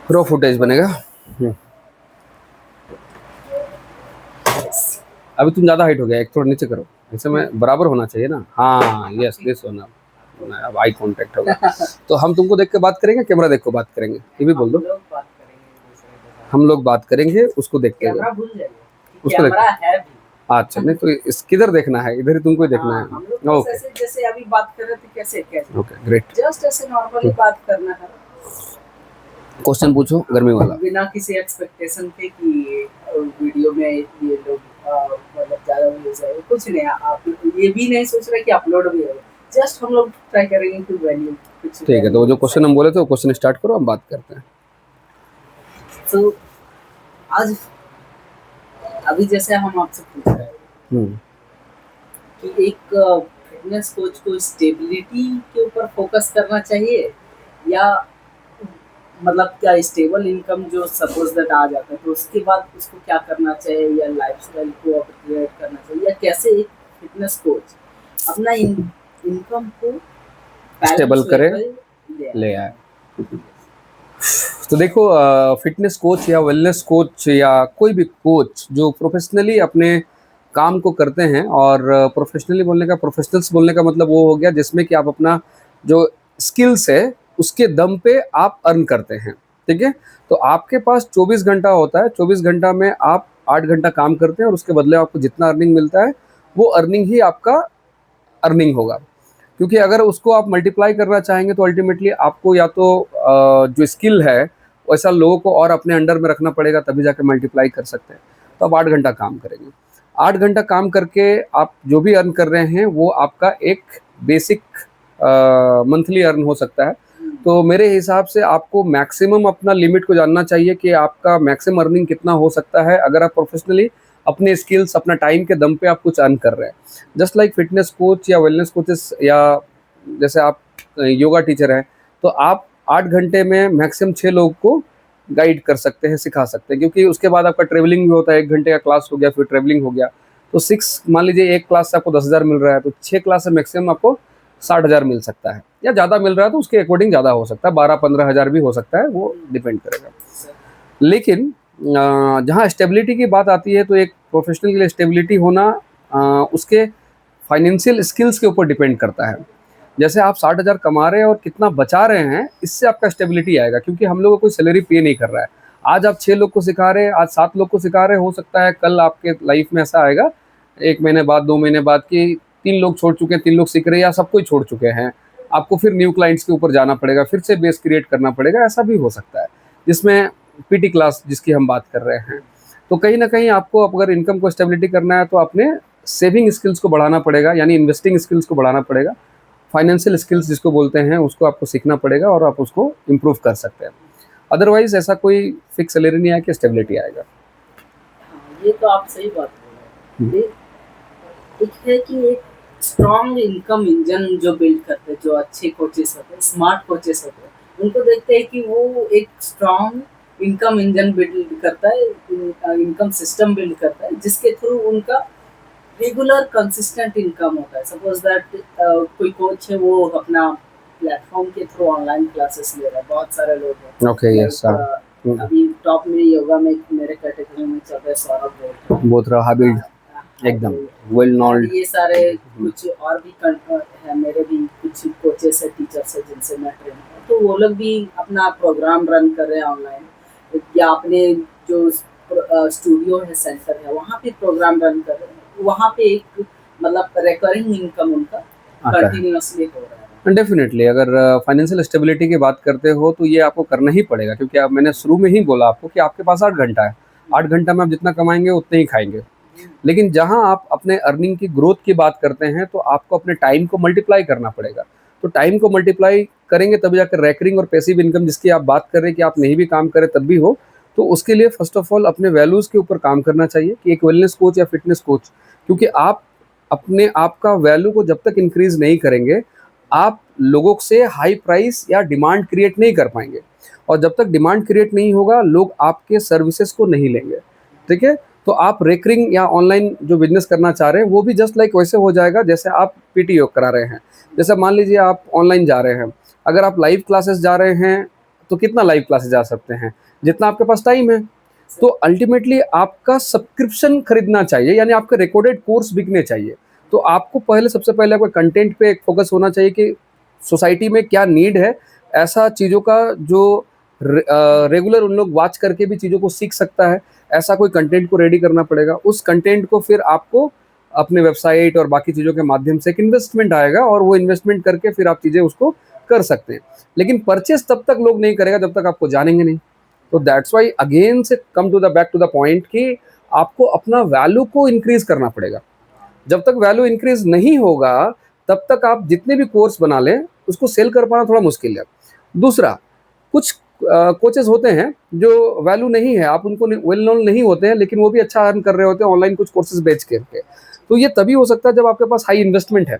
Raw footage बनेगा। अभी तुम ज़्यादा हाइट हो गया, एक थोड़ा नीचे करो, ऐसे में बराबर होना चाहिए ना। हाँ यस दिस होना, अब आई कांटेक्ट होगा। तो हम तुमको देख के बात करेंगे, कैमरा देख के बात करेंगे, ये भी बोल दो। हम लोग बात करेंगे उसको देखते हुए, उसको देख। अच्छा नहीं तो इस किधर देखना है, इधर ही तुमको ही देखना है। हम लोग ओके जैसे अभी बात कर रहे थे कैसे कैसे ओके ग्रेट। जस्ट ऐसे नॉर्मली बात करना है, क्वेश्चन पूछो गर्मी वाला। बिना किसी एक्सपेक्टेशन के कि वीडियो में ये लोग मतलब ज़्यादा व्यूज है, कुछ नहीं। आप ये भी नहीं सोच रहे कि अपलोड भी हो, जस्ट हम लोग ट्राई करेंगे कि वैल्यू कुछ ठीक है, तो जो क्वेश्चन हम बोले थे वो क्वेश्चन स्टार्ट करो, हम बात करते हैं। तो आज अभी जैसे हम आपसे पूछ रहे हैं कि एक फिटनेस कोच को स्टेबिलिटी के ऊपर फोकस करना चाहिए, या मतलब क्या स्टेबल इनकम जो सपोज दैट आ जाता है तो उसके बाद उसको क्या करना चाहिए, या लाइफस्टाइल को अपग्रेड करना चाहिए, या कैसे एक फिटनेस कोच अपना इनकम को स्टेबल बैलेंस करे ले ले आए। तो देखो फिटनेस कोच या वेलनेस कोच या कोई भी कोच जो प्रोफेशनली अपने काम को करते हैं, और प्रोफेशनली बोलने का, प्रोफेशनल्स बोलने का मतलब वो हो गया जिसमें कि आप अपना जो स्किल्स है उसके दम पे आप अर्न करते हैं। ठीक है, तो आपके पास 24 घंटा होता है, 24 घंटा में आप 8 घंटा काम करते हैं और उसके बदले आपको जितना अर्निंग मिलता है वो अर्निंग ही आपका अर्निंग होगा। क्योंकि अगर उसको आप मल्टीप्लाई करना चाहेंगे तो अल्टीमेटली आपको या तो जो स्किल है वैसा लोगों को और अपने अंडर में रखना पड़ेगा, तभी जाके मल्टीप्लाई कर सकते हैं। तो आप 8 घंटा काम करेंगे, 8 घंटा काम करके आप जो भी अर्न कर रहे हैं वो आपका एक बेसिक मंथली अर्न हो सकता है। तो मेरे हिसाब से आपको मैक्सिमम अपना लिमिट को जानना चाहिए कि आपका मैक्सिमम अर्निंग कितना हो सकता है अगर आप प्रोफेशनली अपने स्किल्स, अपना टाइम के दम पे आप कुछ अर्न कर रहे हैं। जस्ट लाइक फिटनेस कोच या वेलनेस कोचेस, या जैसे आप योगा टीचर हैं, तो आप 8 घंटे में मैक्सिमम 6 लोग को गाइड कर सकते हैं, सिखा सकते हैं। क्योंकि उसके बाद आपका ट्रेवलिंग भी होता है, 1 घंटे का क्लास हो गया, फिर ट्रेवलिंग हो गया, तो 6 मान लीजिए एक क्लास से आपको 10,000 मिल रहा है, तो 6 क्लास से मैक्सिमम आपको 60,000 मिल सकता है, या ज़्यादा मिल रहा है तो उसके अकॉर्डिंग ज़्यादा हो सकता है, 12-15 हज़ार भी हो सकता है, वो डिपेंड करेगा। लेकिन जहाँ स्टेबिलिटी की बात आती है तो एक प्रोफेशनल के लिए स्टेबिलिटी होना उसके फाइनेंशियल स्किल्स के ऊपर डिपेंड करता है। जैसे आप 60,000 कमा रहे हैं और कितना बचा रहे हैं, इससे आपका स्टेबिलिटी आएगा। क्योंकि हम लोग को कोई सैलरी पे नहीं कर रहा है। आज आप 6 लोग को सिखा रहे हैं, आज 7 लोग को सिखा रहे हैं, हो सकता है कल आपके लाइफ में ऐसा आएगा 1 महीने बाद, 2 महीने बाद कि 3 लोग छोड़ चुके हैं, 3 लोग सीख रहे हैं, या सब कोई छोड़ चुके हैं। आपको फिर न्यू क्लाइंट्स के ऊपर जाना पड़ेगा, फिर से बेस क्रिएट करना पड़ेगा, ऐसा भी हो सकता है। जिसमें पीटी क्लास जिसकी हम बात कर रहे हैं, तो कहीं ना कहीं आपको अगर इनकम को स्टेबिलिटी करना है तो अपने सेविंग स्किल्स को बढ़ाना पड़ेगा, यानी इन्वेस्टिंग स्किल्स को बढ़ाना पड़ेगा। फाइनेंशियल स्किल्स जिसको बोलते हैं उसको आपको सीखना पड़ेगा और आप उसको इम्प्रूव कर सकते हैं। अदरवाइज ऐसा कोई फिक्स सैलरी नहीं है कि स्टेबिलिटी आएगा। ये तो आप सही बात बोल रहे हैं। एक है कि एक स्ट्रॉन्ग इनकम इंजन जो बिल्ड करते हैं, जो अच्छे कोचेस होते हैं, स्मार्ट कोचेस होते हैं, उनको देखते हैं कि वो एक स्ट्रॉन्ग इनकम इंजन बिल्ड करता है, इनकम सिस्टम बिल्ड करता है, जिसके थ्रू उनका रेगुलर कंसिस्टेंट इनकम होता है। सपोज दैट कोई कोच है, वो अपना प्लेटफॉर्म के थ्रू ऑनलाइन क्लासेस ले रहा है, बहुत सारे लोग हैं। ओके यस अभी टॉप में योगा में मेरे कैटेगरी में चल रहे सौरभ बोथरा हाबिल्ड एकदम वेल नॉल्ड। ये सारे कुछ और भी है, मेरे भी कुछ कोचेस है, टीचर्स है जिनसे मैं ट्रेन हूँ, तो वो लोग भी अपना प्रोग्राम रन कर रहे हैं ऑनलाइन, या अपने जो स्टूडियो है, सेंटर है, वहाँ पे प्रोग्राम रन कर रहे हैं। वहाँ पे एक मतलब रिकरिंग इनकम उनका कंटिन्यूअसली हो रहा है। डेफिनेटली अगर फाइनेंशियल स्टेबिलिटी की बात करते हो तो ये आपको करना ही पड़ेगा। क्योंकि अब मैंने शुरू में ही बोला आपको कि आपके पास 8 घंटा है, 8 घंटा में आप जितना कमाएंगे उतने ही खाएंगे। लेकिन जहाँ आप अपने अर्निंग की ग्रोथ की बात करते हैं तो आपको अपने टाइम को मल्टीप्लाई करना पड़ेगा। तो टाइम को मल्टीप्लाई करेंगे तभी जाकर रैकरिंग और पैसिव इनकम जिसकी आप बात कर रहे हैं कि आप नहीं भी काम करें तब भी हो, तो उसके लिए फर्स्ट ऑफ ऑल अपने वैल्यूज़ के ऊपर काम करना चाहिए कि एक वेलनेस कोच या फिटनेस कोच। क्योंकि आप अपने आप का वैल्यू को जब तक इंक्रीज नहीं करेंगे, आप लोगों से हाई प्राइस या डिमांड क्रिएट नहीं कर पाएंगे। और जब तक डिमांड क्रिएट नहीं होगा, लोग आपके सर्विसेज को नहीं लेंगे। ठीक है, तो आप रेकरिंग या ऑनलाइन जो बिजनेस करना चाह रहे हैं वो भी जस्ट लाइक वैसे हो जाएगा जैसे आप पीटी योग करा रहे हैं। जैसे मान लीजिए आप ऑनलाइन जा रहे हैं, अगर आप लाइव क्लासेस जा रहे हैं तो कितना लाइव क्लासेस जा सकते हैं, जितना आपके पास टाइम है। तो अल्टीमेटली आपका सब्सक्रिप्शन खरीदना चाहिए, यानी आपके रिकॉर्डेड कोर्स बिकने चाहिए। तो आपको पहले, सबसे पहले आपको कंटेंट पे एक फोकस होना चाहिए कि सोसाइटी में क्या नीड है, ऐसा चीज़ों का जो रेगुलर उन लोग वॉच करके भी चीज़ों को सीख सकता है, ऐसा कोई कंटेंट को रेडी करना पड़ेगा। उस कंटेंट को फिर आपको अपने वेबसाइट और बाकी चीज़ों के माध्यम से एक इन्वेस्टमेंट आएगा, और वो इन्वेस्टमेंट करके फिर आप चीज़ें उसको कर सकते हैं। लेकिन परचेस तब तक लोग नहीं करेगा जब तक आपको जानेंगे नहीं। तो दैट्स वाई अगेन से come to the back to the point कि आपको अपना वैल्यू को इंक्रीज करना पड़ेगा। जब तक वैल्यू इंक्रीज नहीं होगा तब तक आप जितने भी कोर्स बना लें उसको सेल कर पाना थोड़ा मुश्किल है। दूसरा, कुछ कोचेस होते हैं जो वैल्यू नहीं है, आप उनको वेल नोन नहीं होते हैं, लेकिन वो भी अच्छा अर्न कर रहे होते हैं ऑनलाइन कुछ कोर्सेज बेच करके। तो ये तभी हो सकता है जब आपके पास हाई इन्वेस्टमेंट है,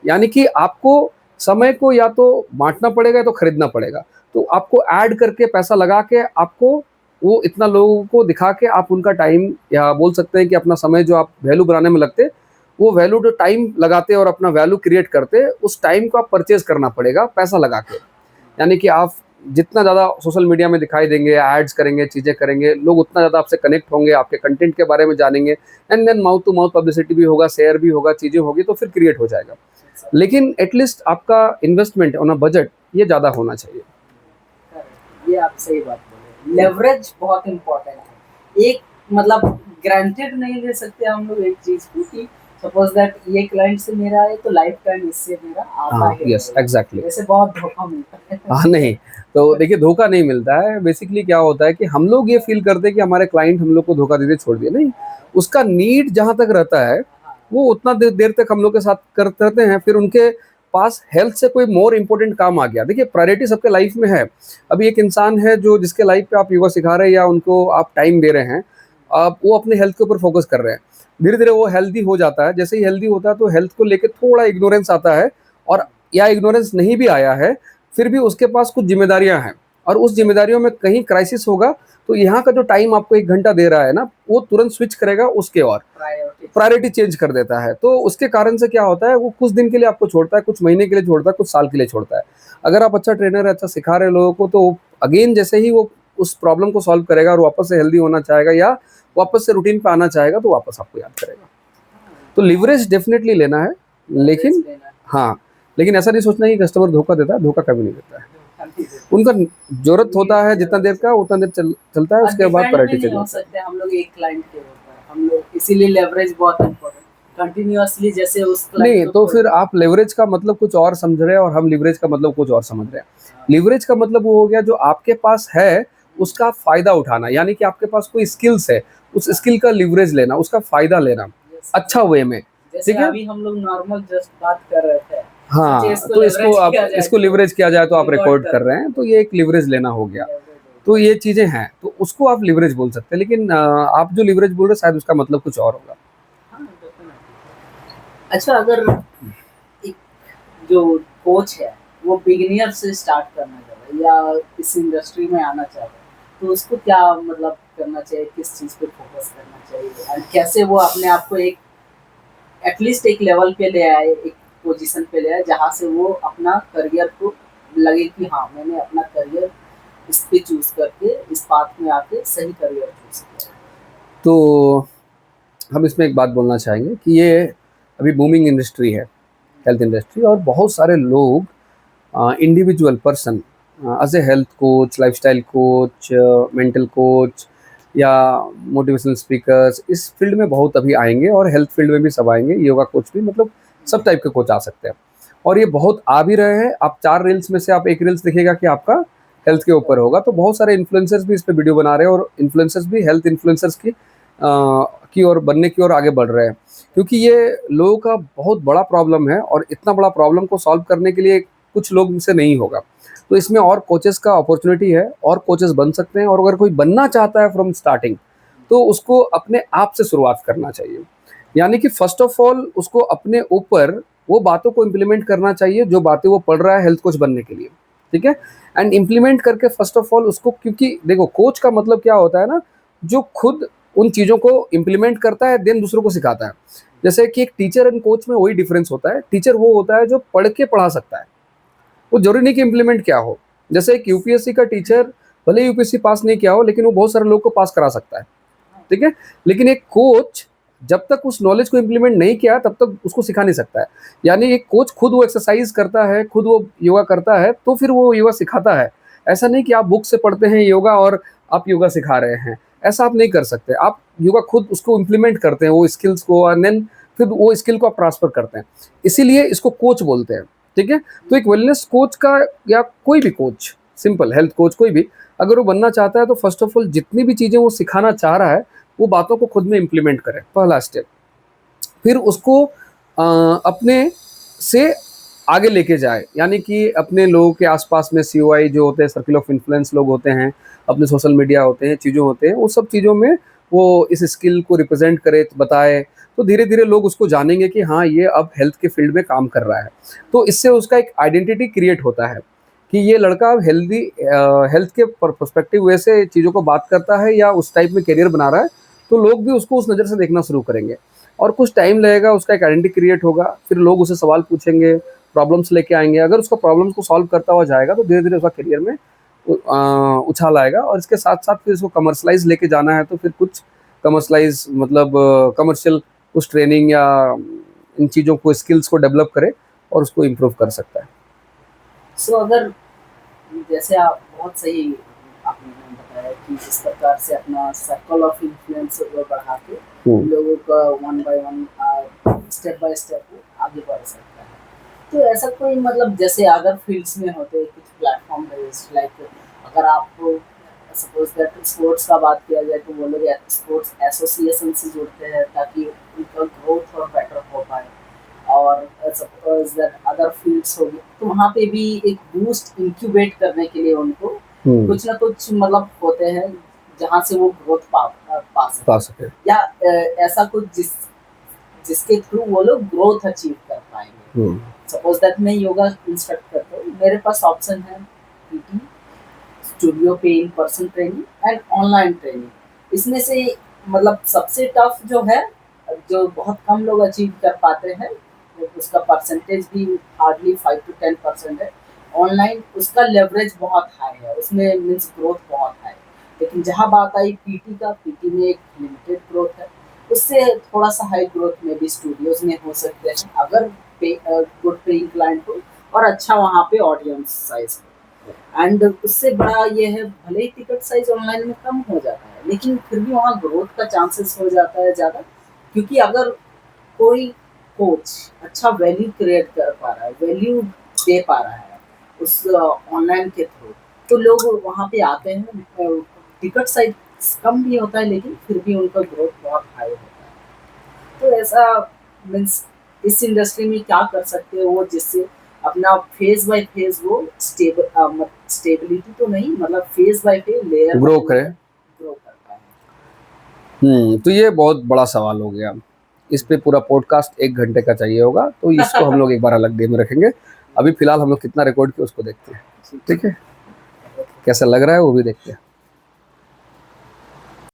यानी कि आपको समय को या तो बांटना पड़ेगा या तो खरीदना पड़ेगा। तो आपको ऐड करके पैसा लगा के आपको वो इतना लोगों को दिखा के आप उनका टाइम, या बोल सकते हैं कि अपना समय जो आप वैल्यू बनाने में लगते, वो वैल्यू जो टाइम लगाते और अपना वैल्यू क्रिएट करते, उस टाइम को आप परचेज करना पड़ेगा पैसा लगा के। यानी कि आप जितना ज़्यादा सोशल मीडिया में दिखाई देंगे, एड्स करेंगे, चीज़ें करेंगे, लोग उतना ज़्यादा आपसे कनेक्ट होंगे, आपके कंटेंट के बारे में जानेंगे, and then mouth to mouth publicity भी होगा, शेयर भी होगा, चीज़ें होगी, तो फिर क्रिएट हो जाएगा। लेकिन एटलीस्ट आपका इन्वेस्टमेंट ऑन अ बजट ये ज़्यादा होना चाहिए। ये आप सही बात बोले, लेवरेज बहुत इम्पोर्टेंट है। एक मतलब ग्रांटेड नहीं ले सकते हम लोग एक चीज को कि सपोज दैट ये क्लाइंट से मेरा है तो लाइफ टाइम इससे मेरा आता हाँ, है। Yes, exactly. वैसे बहुत धोखा मिलता है। हाँ, नहीं, तो देखिए धोखा नहीं मिलता है। बेसिकली क्या होता है कि हम लोग ये फील करते हैं कि हमारे क्लाइंट हम लोग को धोखा देके छोड़ दिया, नहीं, उसका नीड जहाँ तक रहता है वो उतना देर तक हम लोग के साथ करते रहते हैं। फिर उनके पास हेल्थ से कोई मोर इम्पोर्टेंट काम आ गया। देखिए प्रायोरिटी सबके लाइफ में है। अभी एक इंसान है जो जिसके लाइफ पे आप योगा सिखा रहे हैं या उनको आप टाइम दे रहे हैं, आप वो अपने हेल्थ के ऊपर फोकस कर रहे हैं, धीरे धीरे वो हेल्दी हो जाता है। जैसे ही हेल्दी होता है तो हेल्थ को लेकर थोड़ा इग्नोरेंस आता है, और या इग्नोरेंस नहीं भी आया है फिर भी उसके पास कुछ जिम्मेदारियां हैं, और उस जिम्मेदारियों में कहीं क्राइसिस होगा तो यहाँ का जो टाइम आपको 1 घंटा दे रहा है ना, वो तुरंत स्विच करेगा उसके, और प्रायोरिटी चेंज कर देता है। तो उसके कारण से क्या होता है, वो कुछ दिन के लिए आपको छोड़ता है, कुछ महीने के लिए छोड़ता है, कुछ साल के लिए छोड़ता है। अगर आप अच्छा ट्रेनर है, अच्छा सिखा रहे लोगों को, तो अगेन जैसे ही वो उस प्रॉब्लम को सॉल्व करेगा और वापस से हेल्दी होना चाहेगा या वापस से रूटीन पे आना चाहेगा तो वापस आपको याद करेगा। तो लिवरेज डेफिनेटली लेना है, लेकिन हाँ, लेकिन ऐसा नहीं सोचना कि कस्टमर धोखा देता है, धोखा कभी नहीं देता है। उनका जरूरत होता है जितना देर का उतना देर चलता है, उसके बाद प्रायोरिटी चेंज हो सकते हैं हम लोग एक क्लाइंट के ऊपर, हम लोग इसीलिए लेवरेज बहुत इम्पोर्टेंट कंटिन्यूअसली जैसे उस नहीं, तो फिर आप लेवरेज का मतलब कुछ और समझ रहे हैं और हम लिवरेज का मतलब कुछ और समझ रहे हैं। लिवरेज का मतलब वो हो गया जो आपके पास है उसका फायदा उठाना, यानी कि आपके पास कोई स्किल्स है, उस स्किल का लिवरेज लेना, उसका फायदा लेना अच्छा वे में, ठीक है। अभी हम लोग नॉर्मल जस्ट बात कर रहे थे, हाँ, तो इसको आप इसको लिवरेज किया जाए तो आप रिकॉर्ड कर रहे हैं, तो ये एक लिवरेज लेना हो गया। तो ये चीजें हैं, तो उसको आप लिवरेज बोल सकते हैं। लेकिन आप जो लिवरेज बोल रहे हैं शायद उसका मतलब कुछ और होगा। अच्छा, अगर एक जो कोच है वो बिगिनियर से स्टार्ट करना चाहता है या इस इंडस्ट्री में आना चाहता है तो उसको क्या मतलब करना चाहिए, किस चीज़ पे फोकस करना चाहिए, और कैसे वो अपने आप को एक एटलीस्ट एक लेवल पे ले आए, एक पोजीशन पे ले आए जहाँ से वो अपना करियर को लगे कि हाँ मैंने अपना करियर इस पे चूज करके इस पाथ में आके सही करियर चूज किया। तो हम इसमें एक बात बोलना चाहेंगे कि ये अभी बूमिंग इंडस्ट्री है, हेल्थ इंडस्ट्री, और बहुत सारे लोग individual person as a health coach, lifestyle coach, mental coach या मोटिवेशनल स्पीकर्स इस फील्ड में बहुत अभी आएंगे, और हेल्थ फील्ड में भी सब आएंगे, योगा कोच भी, मतलब सब टाइप के कोच आ सकते हैं। और ये बहुत आ भी रहे हैं। आप 4 रील्स में से आप एक रील्स दिखेगा कि आपका हेल्थ के ऊपर होगा, तो बहुत सारे इन्फ्लुएंसर्स भी इस पे वीडियो बना रहे हैं, और इन्फ्लुएंसर्स भी हेल्थ इन्फ्लुएंसर्स की ओर बनने की ओर आगे बढ़ रहे हैं, क्योंकि ये लोगों का बहुत बड़ा प्रॉब्लम है, और इतना बड़ा प्रॉब्लम को सॉल्व करने के लिए कुछ लोग से नहीं होगा। तो इसमें और कोचेस का अपॉर्चुनिटी है, और कोचेस बन सकते हैं, और अगर कोई बनना चाहता है फ्रॉम स्टार्टिंग तो उसको अपने आप से शुरुआत करना चाहिए। यानी कि फर्स्ट ऑफ ऑल उसको अपने ऊपर वो बातों को इम्प्लीमेंट करना चाहिए जो बातें वो पढ़ रहा है हेल्थ कोच बनने के लिए, ठीक है। एंड इम्प्लीमेंट करके फर्स्ट ऑफ ऑल उसको, क्योंकि देखो कोच का मतलब क्या होता है ना, जो खुद उन चीज़ों को इम्प्लीमेंट करता है देन दूसरों को सिखाता है। जैसे कि एक टीचर एंड कोच में वही डिफरेंस होता है। टीचर वो होता है जो पढ़ के पढ़ा सकता है, वो जरूरी नहीं कि इम्प्लीमेंट क्या हो, जैसे एक यूपीएससी का टीचर भले यूपीएससी पास नहीं किया हो, लेकिन वो बहुत सारे लोग को पास करा सकता है, ठीक है। लेकिन एक कोच जब तक उस नॉलेज को इम्प्लीमेंट नहीं किया तब तक उसको सिखा नहीं सकता है। यानी एक कोच खुद वो एक्सरसाइज करता है, खुद वो योगा करता है, तो फिर वो योगा सिखाता है। ऐसा नहीं कि आप बुक से पढ़ते हैं योगा और आप योगा सिखा रहे हैं, ऐसा आप नहीं कर सकते। आप योगा खुद उसको इम्प्लीमेंट करते हैं, वो स्किल्स को, और देन फिर वो स्किल को आप ट्रांसफर करते हैं, इसीलिए इसको कोच बोलते हैं, ठीक है। तो एक वेलनेस कोच का, या कोई भी कोच, सिंपल हेल्थ कोच कोई भी, अगर वो बनना चाहता है तो फर्स्ट ऑफ ऑल जितनी भी चीज़ें वो सिखाना चाह रहा है वो बातों को खुद में इम्प्लीमेंट करे, पहला स्टेप। फिर उसको अपने से आगे लेके जाए, यानी कि अपने लोगों के आसपास में सीओआई जो होते हैं, सर्किल ऑफ इन्फ्लुएंस लोग होते हैं, अपने सोशल मीडिया होते हैं, चीज़ें होते हैं, वो सब चीज़ों में वो इस स्किल को रिप्रेजेंट करे, बताए, तो धीरे धीरे लोग उसको जानेंगे कि हाँ ये अब हेल्थ के फील्ड में काम कर रहा है। तो इससे उसका एक आइडेंटिटी क्रिएट होता है कि ये लड़का अब हेल्दी हेल्थ के पर्सपेक्टिव वे से चीज़ों को बात करता है या उस टाइप में करियर बना रहा है, तो लोग भी उसको उस नज़र से देखना शुरू करेंगे। और कुछ टाइम लगेगा, उसका एक आइडेंटिटी क्रिएट होगा, फिर लोग उसे सवाल पूछेंगे, प्रॉब्लम्स लेके आएंगे। अगर उसका प्रॉब्लम्स को सॉल्व करता हुआ जाएगा तो धीरे धीरे उसका करियर में उछाल आएगा। और इसके साथ साथ फिर इसको कमर्शलाइज लेके जाना है तो फिर कुछ कमर्शलाइज मतलब कमर्शियल कुछ ट्रेनिंग या इन चीज़ों को, स्किल्स को डेवलप करे और उसको इम्प्रूव कर सकता है। सो अगर जैसे आप बहुत सही आपने बताया कि इस प्रकार से अपना सर्कल ऑफ इन्फ्लुएंस बढ़ा के लोगों का one by one step by step आगे बढ़ सकता है। तो ऐसा कोई मतलब जैसे अदर फील्ड्स में होते हैं कुछ प्लेटफॉर्म बेस्ड, लाइक अगर आप सपोज दैट स्पोर्ट्स का बात किया जाए तो वो लोग स्पोर्ट्स एसोसिएशन से जुड़ते हैं ताकि उनका ग्रोथ और बेटर हो पाए। और सपोज दैट अदर फील्ड्स हो गए तो वहाँ पे भी एक बूस्ट इंक्यूबेट करने के लिए उनको कुछ ना कुछ मतलब होते हैं जहाँ से वो ग्रोथ पा सके या ऐसा कुछ जिसके थ्रू वो लोग ग्रोथ अचीव कर पाएंगे। सपोज दैट मैं योगा इंस्ट्रक्ट करता हूँ, मेरे पास ऑप्शन है पीटी, स्टूडियो पे in person training and online training. इसमें से मतलब सबसे टफ जो है, जो बहुत कम लोग अचीव कर पाते हैं, उसका परसेंटेज भी हार्डली 5 to 10% है। ऑनलाइन उसका लेवरेज बहुत हाई है, उसमें मीन्स ग्रोथ बहुत हाई। लेकिन जहाँ बात आई पीटी का, पीटी में एक लिमिटेड ग्रोथ है, उससे थोड़ा सा हाई ग्रोथ में भी स्टूडियोज में हो सकते हैं अगर गुड पेइंग क्लाइंट हो और अच्छा वहाँ पे ऑडियंस साइज हो। एंड उससे बड़ा ये है, भले ही टिकट साइज ऑनलाइन में कम हो जाता है लेकिन फिर भी वहाँ ग्रोथ का चांसेस हो जाता है ज़्यादा, क्योंकि अगर कोई कोच अच्छा वैल्यू क्रिएट कर पा रहा है, वैल्यू दे पा रहा है उस ऑनलाइन के थ्रू, तो लोग वहाँ पे आते हैं। टिकट साइज कम भी होता है लेकिन फिर भी उनका ग्रोथ बहुत हाई होता है। तो ऐसा मीन्स इस इंडस्ट्री में क्या कर सकते हो वो, जिससे अपना फेज बाय फेज वो स्टेबिलिटी तो नहीं, मतलब phase by phase layer grow करे, ग्रो करता है। तो ये बहुत बड़ा सवाल हो गया, इस पे पूरा पॉडकास्ट 1 घंटे का चाहिए होगा, तो इसको हम लोग एक बार अलग डे में रखेंगे। अभी फिलहाल हम लोग कितना रिकॉर्ड किया उसको देखते हैं, ठीक है, कैसा लग रहा है वो भी देखते हैं।